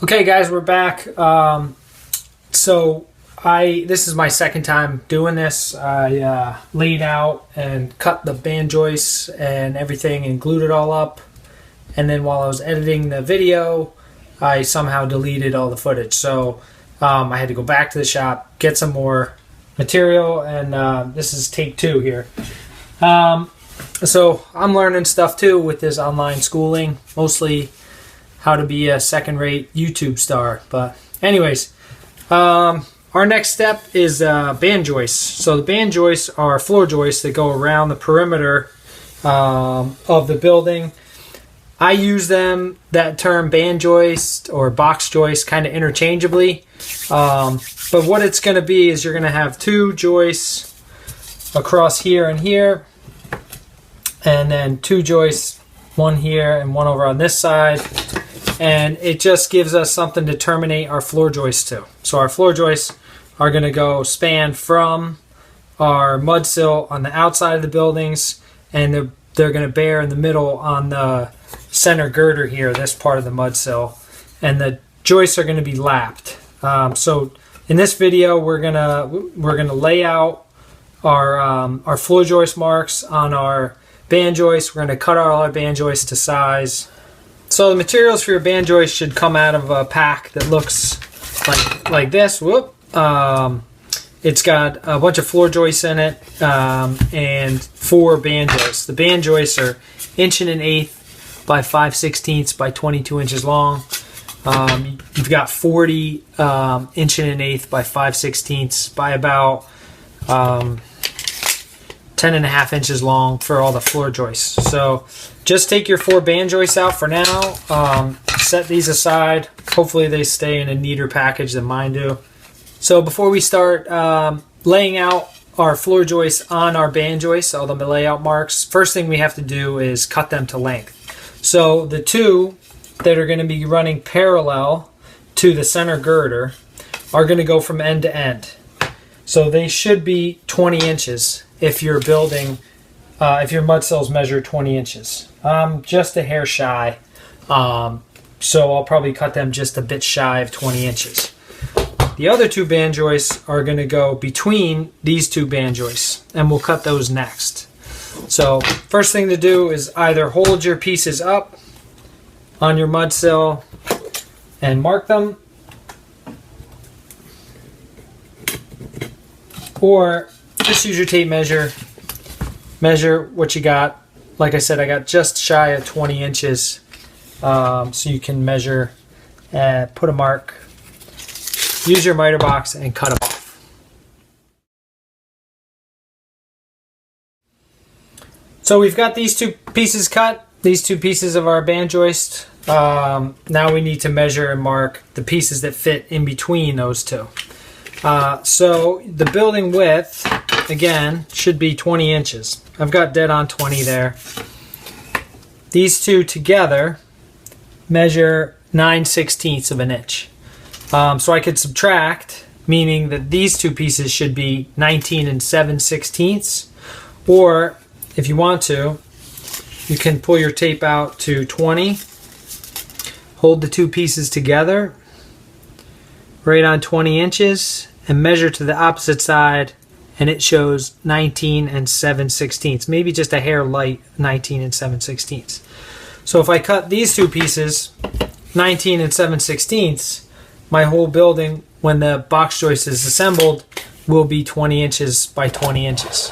Okay, guys, we're back. This is my second time doing this. I laid out and cut the band joists and everything and glued it all up. And then while I was editing the video, I somehow deleted all the footage. So I had to go back to the shop, get some more material, and this is take two here. So I'm learning stuff too with this online schooling, mostly how to be a second-rate YouTube star. But anyways, our next step is band joists. So the band joists are floor joists that go around the perimeter of the building. I use that term band joist or box joist kind of interchangeably. But what it's going to be is you're going to have two joists across here and here, and then two joists, one here and one over on this side. And it just gives us something to terminate our floor joists to. So our floor joists are going to go span from our mud sill on the outside of the buildings, and they're going to bear in the middle on the center girder here, this part of the mud sill. And the joists are going to be lapped. So in this video, we're gonna lay out our floor joist marks on our band joists. We're going to cut all our band joists to size. So the materials for your band joist should come out of a pack that looks like this. Whoop! It's got a bunch of floor joists in it and 4 band joists. The band joists are 1 1/8 by 5/16 by 22 inches long. You've got 40 1 1/8 by 5/16 by about 10.5 inches long for all the floor joists. So just take your 4 band joists out for now. Set these aside. Hopefully they stay in a neater package than mine do. So before we start laying out our floor joists on our band joists, all the layout marks, first thing we have to do is cut them to length. So the two that are going to be running parallel to the center girder are going to go from end to end. So they should be 20 inches if you're building, if your mud sills measure 20 inches. Just a hair shy. So I'll probably cut them just a bit shy of 20 inches. The other 2 band joists are going to go between these 2 band joists, and we'll cut those next. So first thing to do is either hold your pieces up on your mud sill and mark them, or just use your tape measure, measure what you got. Like I said, I got just shy of 20 inches, so you can measure, put a mark, use your miter box, and cut them off. So we've got these 2 pieces cut, these 2 pieces of our band joist. Now we need to measure and mark the pieces that fit in between those 2. So the building width, again, should be 20 inches. I've got dead on 20 there. These 2 together measure 9/16 of an inch. So I could subtract, meaning that these 2 pieces should be 19 7/16. Or if you want to, you can pull your tape out to 20, hold the 2 pieces together right on 20 inches, and measure to the opposite side, and it shows 19 7/16. Maybe just a hair light 19 7/16. So if I cut these 2 pieces 19 7/16, my whole building, when the box joist is assembled, will be 20 inches by 20 inches.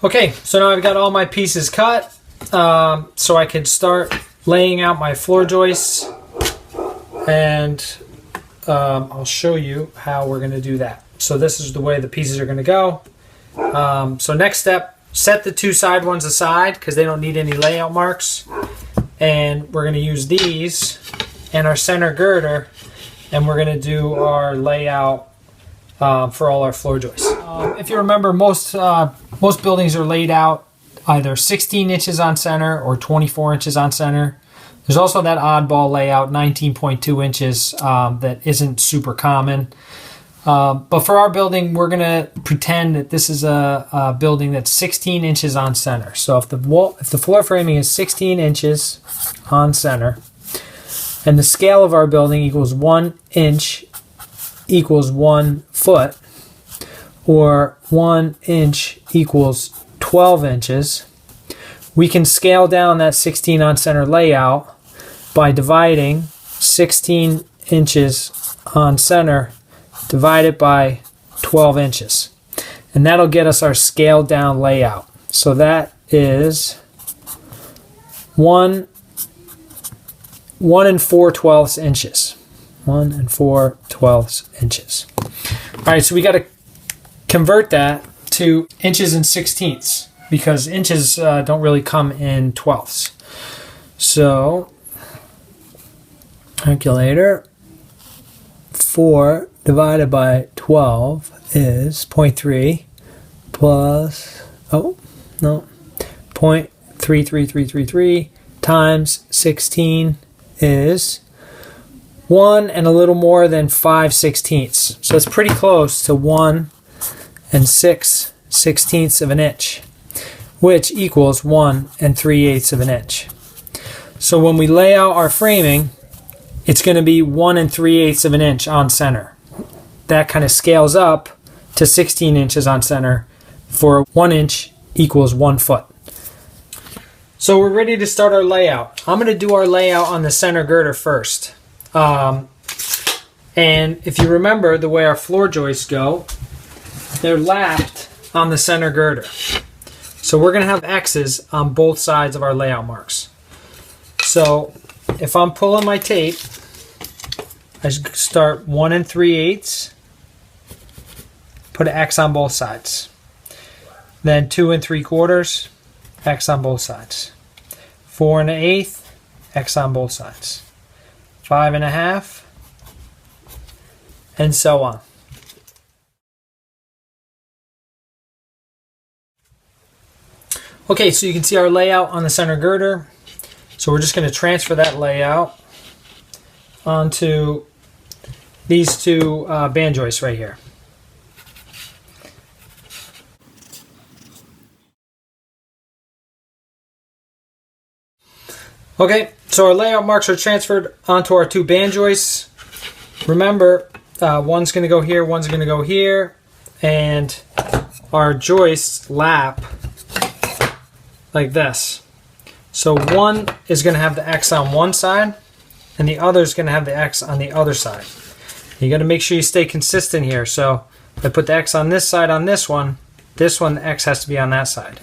Okay, so now I've got all my pieces cut, so I can start laying out my floor joists, and I'll show you how we're going to do that. So this is the way the pieces are going to go. So next step, set the 2 side ones aside because they don't need any layout marks, and we're going to use these and our center girder, and we're going to do our layout for all our floor joists. If you remember, most buildings are laid out either 16 inches on center or 24 inches on center. There's also that oddball layout, 19.2 inches, that isn't super common. But for our building, we're going to pretend that this is a building that's 16 inches on center. So if the floor framing is 16 inches on center, and the scale of our building equals 1 inch equals 1 foot, or 1 inch equals 12 inches, we can scale down that 16 on center layout by dividing 16 inches on center divided by 12 inches. And that'll get us our scaled down layout. So that is 1 4/12 inches. 1 4/12 inches. All right, so we got to convert that to inches and sixteenths because inches don't really come in twelfths. So, calculator, 4 divided by 12 is 0.3 plus, 0.33333 times 16 is 1 and a little more than 5/16. So it's pretty close to 1 6/16 of an inch, which equals 1 3/8 of an inch. So when we lay out our framing, it's going to be 1 3/8 of an inch on center. That kind of scales up to 16 inches on center for 1 inch equals 1 foot. So we're ready to start our layout. I'm going to do our layout on the center girder first. And if you remember the way our floor joists go, they're lapped on the center girder. So we're going to have X's on both sides of our layout marks. So if I'm pulling my tape, I start 1 3/8, put an X on both sides. Then 2 3/4, X on both sides. 4 1/8, X on both sides. 5 1/2, and so on. Okay, so you can see our layout on the center girder. So we're just going to transfer that layout onto these two band joists right here. Okay, so our layout marks are transferred onto our two band joists. Remember, one's going to go here, one's going to go here, and our joists lap like this. So one is going to have the X on one side, and the other is going to have the X on the other side. You got to make sure you stay consistent here. So if I put the X on this side on this one, the X has to be on that side.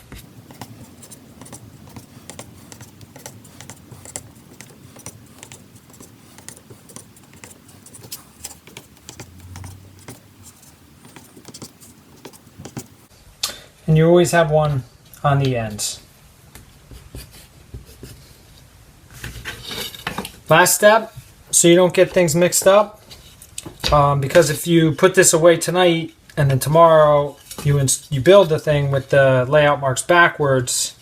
And you always have one on the ends. Last step, so you don't get things mixed up, because if you put this away tonight and then tomorrow you build the thing with the layout marks backwards,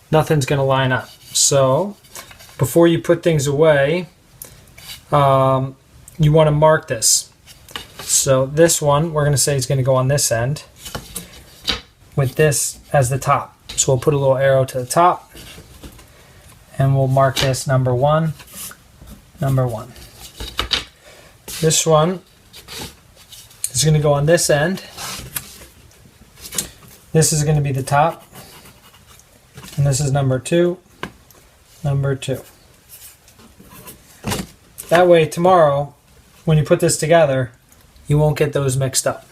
nothing's going to line up. So before you put things away, you want to mark this. So this one, we're going to say is going to go on this end with this as the top. So we'll put a little arrow to the top and we'll mark this number 1. Number 1. This one is going to go on this end. This is going to be the top. And this is number 2. Number 2. That way tomorrow, when you put this together, you won't get those mixed up.